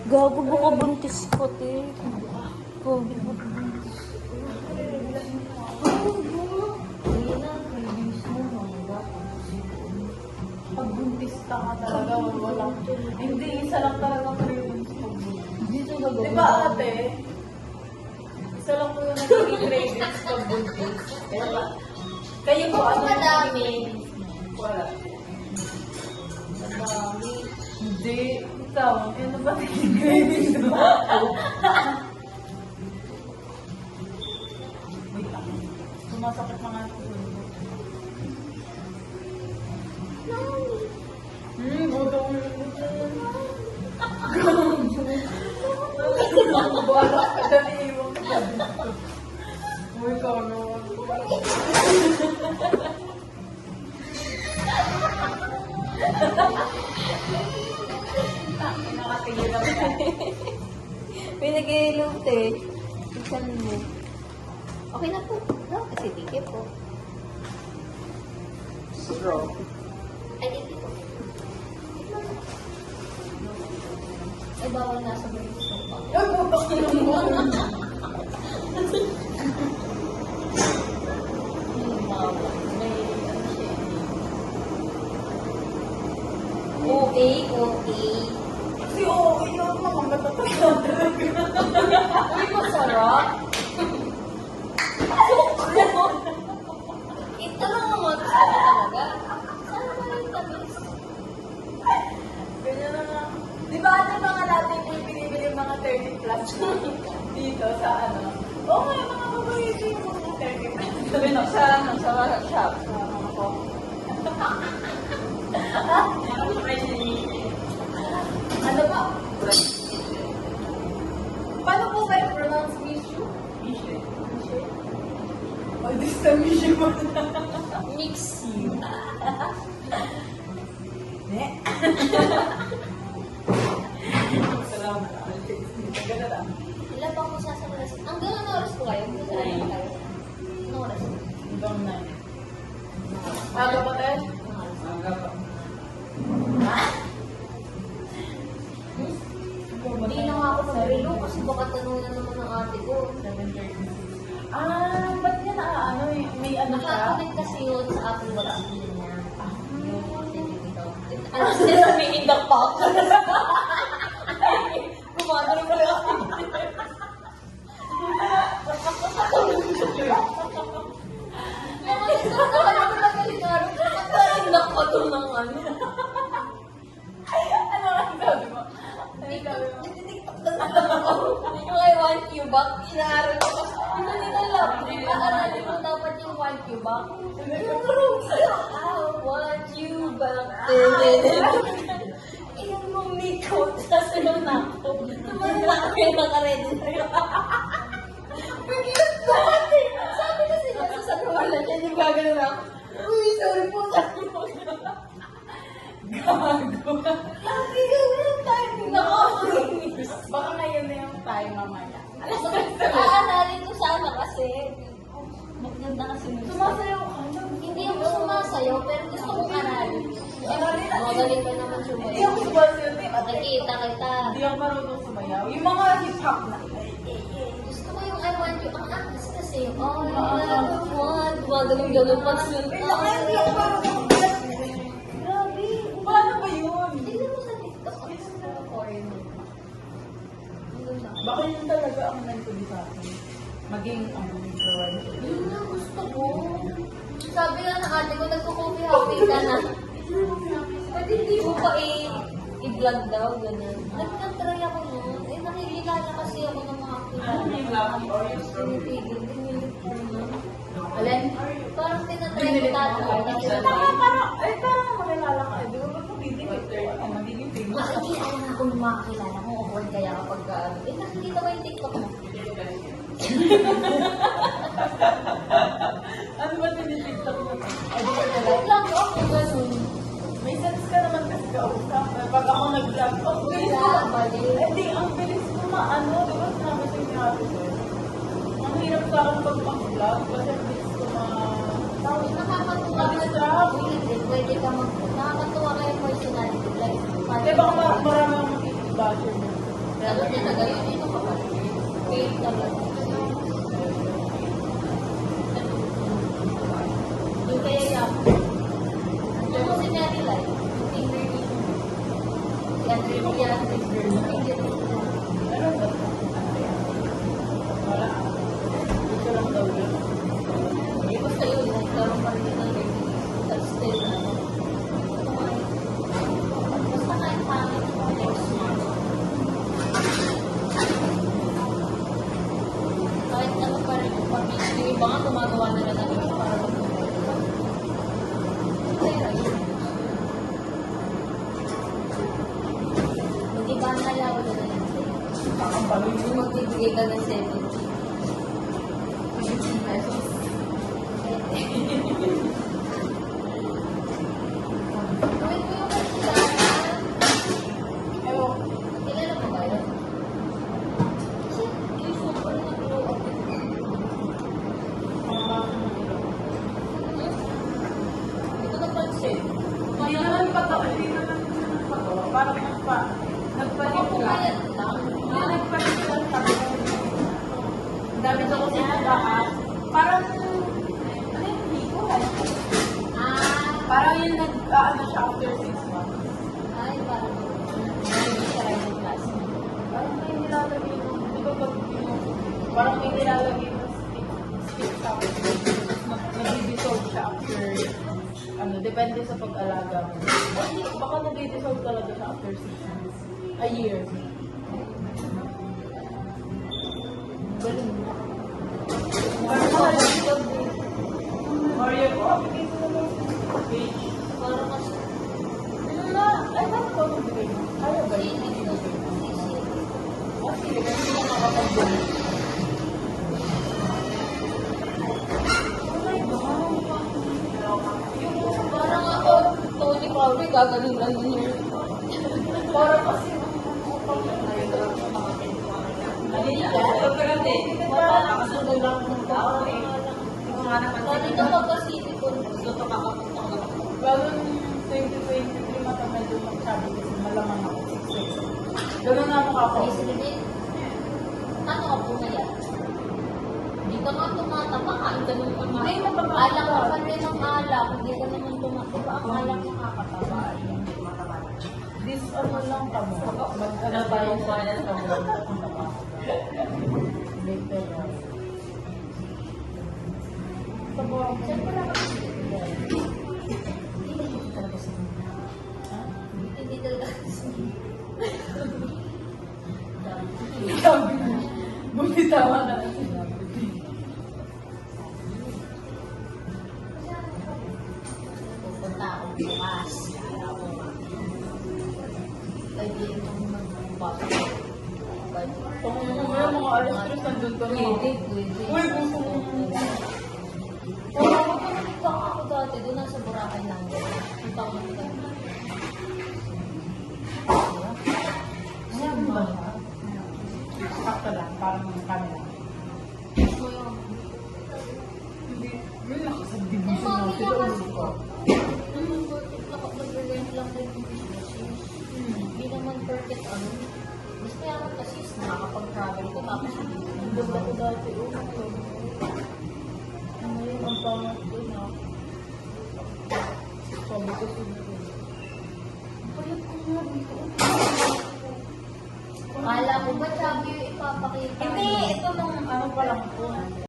Gago, baka buntis ko, te. Gago, baka buntis ko. Pag buntis ka talaga, wala. Hindi, isa lang talaga cravings pag buntis. Dito gagawin. Diba ate? Isa lang po yung nagiging cravings pag buntis. Kayo po, ano? Madami. Wala. Madami. Hindi. Ikaw, ano ba naging cravings mo? Wait lang. Sumasakit mga ito. Buto mo yung buwala ka dali mo. Uy, ikaw naman. Nakatingin na ba? Pinag-iilong, te. Isan mo. Okay na po. No, kasi tige po. Straw. Ay, hindi po. Ay, bawal na sa mga gusto pa. Ay, butok ko naman. Okay, okay. Kasi okay lang mga matatagyan talaga. Uy, masarap. Ito lang ang mga gusto ko talaga. Sana ba yung tamis? Ganyan na nga. Di ba ano mga natin yung binibili mga 30 plus dito sa ano? Oo nga, mga babae yung mga 30 plus. Sabi na sa shop. Ano ba? Paano po kayo pronounce Mishu? Mishu. Mishu? Oh, this time Mishu mo na. Mix you. Ne? Salamat. Ganda lang. Ilan pa ako sasakulas? Ang gano'n oras ko kayo? Saan kayo? Anong oras? Hanggang 9. Aga pa tayo? Aga pa. Hindi na nga ako nag-relo kasi baka tanungan naman ng ate ko. 7:36. Ah, ba't niya ano eh? May ano siya? Nakakulit kasi yun sa Apple Watch din niya. Ano sila may indak pa ako? Gumagano ko lang ako. Indak pa ito ng ano. Ano ang sabi mo? Ano ang sabi mo? Nagtitiktok na lang ako. Yung I want you back, inaaral ko. Hindi nila love. Aaralin mo dapat yung want you back. I want you back. Iyan mong Nico, sasayaw na ako. Naman na ako yung nakaredy sa'yo. Pag-iwas na ate. Sabi kasi niya, sasayawalan niya, yung gagano na ako. Uy, sorry po, sabi mo. Gago. Lagi gawin tayo. Nakakainis. Baka ngayon na yung time mamaya. Aaralin ko sana kasi. Maganda kasi. Sumasayaw ka na. Hindi ako sumasayaw, pero gusto kong aralin. Magaling ka naman Hindi sumayaw. ako sumasayaw. Nakita kita. Hindi ako marunong sumayaw. Yung mga hip-hop na. Gusto ko yung I want you. Ang akas kasi yung all I want. Magaling-galing pa sila. Hindi ako marunong. Grabe. Paano ba yun? Tignan mo sa TikTok. Gusto ko yung foreigner. Baka yun talaga ang nagtuloy sa akin. Maging ang influencer. Yun na gusto ko. Sabi nga ng ate ko, nagko-coffee happy ka na. Pwede hindi mo pa i-vlog daw, gano'n. Nag-try ako nun. Eh, nakikilala kasi ako ng mga kilala. Tinitigil, dinilit ko naman. Alin? Parang tinatry ko tato. Parang makilala ka. Di ba magpapili? Magiging famous. Makikilala na ako ng mga kilala ko. Awkward kaya kapag nakikita ko yung TikTok mo. Ano ba tinitiktok mo? Wait lang ako, gano'n. May sense ka naman kasi kausap. Pag ako nag-vlog, ang bilis ko. Wala, mali. Hindi, ang bilis ko maano. Di ba sinabi sa inyo natin ko? Ang hirap sa akin pag pang-vlog kasi ang bilis ko Tapos nakakatuwa ka sa pwede ka nakakatuwa ka yung personality. Like, Di ba marami akong makikibasher mo? Ano talaga yun? Ito ka pa. Fail talaga. Yung kaya yan. Ano mo si Mary Light? Yung finger dito. Si Andre Rian, finger. Finger dito. Ano ba? Wala. Ito lang daw yun. Eh, basta yun. Nagkaroon pa rin ng ready. That's still, ano. Basta kahit hangin next month. Kahit ano pa rin yung pamilya. Yung iba nga gumagawa na lang namin para mag-mobile. Kaya yun. Hindi ba nalaw na lang sa'yo? Kakampalo yun. Kung magbibigay ka ng 70. 15 pesos. Gawin mo yung kasilanan. Ewan. Kilala mo ba yun? Kasi yung super nag-blow up. Hindi ko napansin. Hindi naman patawa. Hindi naman patawa. Parang nagpalit lang. Pumayat lang. Hindi nagpalit lang kami. Ang dami daw kasi nagaas. Parang, ano yung ligo? Parang yung nag-ano siya after 6 months. Ay, parang hindi siya rin ng class. Parang may nilalagay yung, di ba pag yung, parang may nilalagay yung stick tapos nag-dissolve siya after, ano, depende sa pag-alaga mo. Baka nag-dissolve talaga siya after 6 months. A year. Galing. Mario ko, application na lang. Page. Parang kasi Ano na? Ay, bakit ko magbigay? Kaya ba yun? Ah, sige, kasi na nakapag-bigay. Parang ako, Tony Crowley, gagaling lang yun. Parang kasi Makakasunog lang ng tao eh. Dati kapag kasi ko, gusto ko makapunta ko. Lalo nung 2023 mata medyo magsabi kasi malamang ako 6 Ganun na mukha ko. Ay, sige. Ano ka po na yan? Hindi ka nga tumatama, kain ka nung Ay, mataba. alak ka pa rin ng alak, hindi ka naman tumatama. Ang alak nakakataba. This ano lang kamo. Mag-ano tayo sa later on. Siyempre lang kasi. Hindi talaga kasi. Sabi mo, bumitawa na lang sinabi. Pupunta ako bukas. Ay, di mo magpapasok. Kung mga alas 3 nandun kami. Pwede. Uy, gusto mo. Oo, magpapakita ako dati. Doon nasa Boracay lang. Punta ko nito. Ano ba siya? Sakto lang, parang camera. So, yung... Hindi, yun lang sa Ang division mami natin. niya kasi ko. Nakapag-rent lang din yung business. Hindi naman perfect ano. Mas kaya ako kasi nakakapag-travel ko tapos hindi. Nandun ako dati, ano yun, ang pangat ko na. Sabi ko siguro. Payat ko nga dito. Kala ko ba sabi yung ipapakita? Hindi, ito nung ano pa lang po.